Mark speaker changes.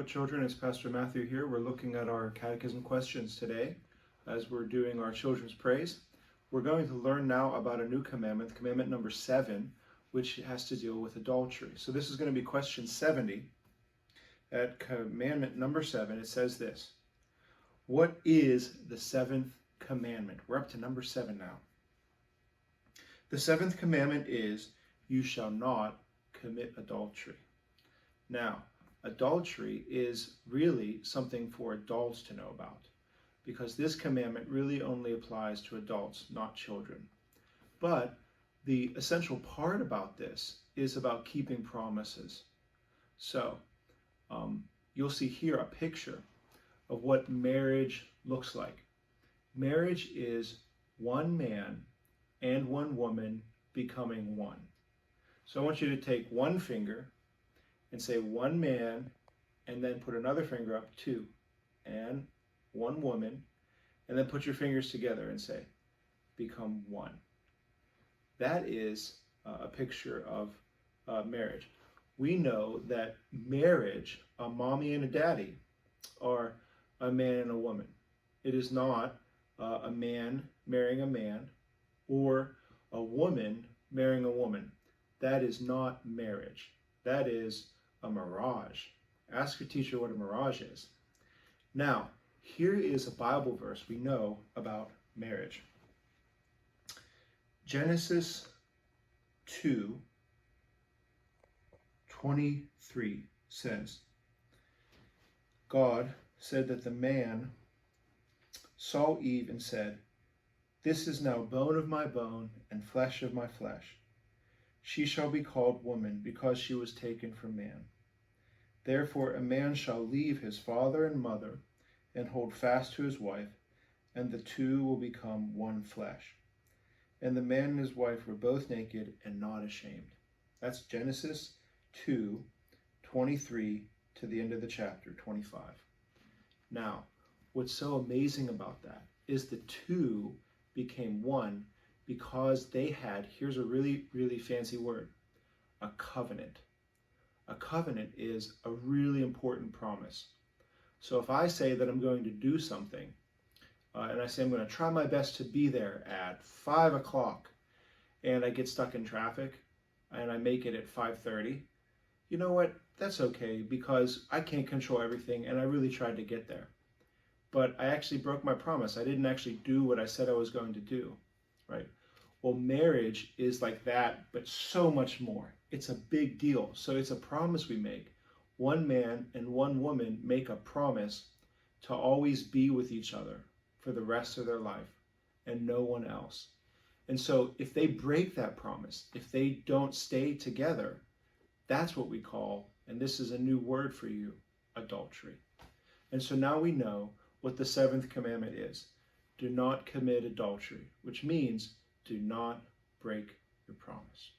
Speaker 1: children, it's Pastor Matthew here. We're looking at our catechism questions today as we're doing our children's praise. We're going to learn now about a new commandment, commandment number 7, which has to deal with adultery. So this is going to be question 70. At commandment number 7, it says this: what is the seventh commandment? We're up to number 7 now. The seventh commandment is, you shall not commit adultery. Now, adultery is really something for adults to know about, because this commandment really only applies to adults, not children. But the essential part about this is about keeping promises. So, you'll see here a picture of what marriage looks like. Marriage is one man and one woman becoming one. So I want you to take one finger and say one man, and then put another finger up, 2, and one woman, and then put your fingers together and say, become one. That is a picture of marriage. We know that marriage, a mommy and a daddy, are a man and a woman. It is not a man marrying a man or a woman marrying a woman. That is not marriage. That is a mirage. Ask your teacher what a mirage is. Now, here is a Bible verse we know about marriage. Genesis 2:23 says, God said that the man saw Eve and said, this is now bone of my bone and flesh of my flesh. She shall be called woman, because she was taken from man. Therefore a man shall leave his father and mother and hold fast to his wife, and the two will become one flesh. And the man and his wife were both naked and not ashamed. That's Genesis 2:23 to the end of the chapter, 25. Now, what's so amazing about that is the two became one because they had, here's a really, really fancy word, a covenant. A covenant is a really important promise. So if I say that I'm going to do something, and I say I'm going to try my best to be there at 5 o'clock, and I get stuck in traffic, and I make it at 5:30, you know what? That's okay, because I can't control everything, and I really tried to get there. But I actually broke my promise. I didn't actually do what I said I was going to do, right? Well, marriage is like that, but so much more. It's a big deal. So it's a promise we make. One man and one woman make a promise to always be with each other for the rest of their life and no one else. And so if they break that promise, if they don't stay together, that's what we call, and this is a new word for you, adultery. And so now we know what the seventh commandment is. Do not commit adultery, which means do not break your promise.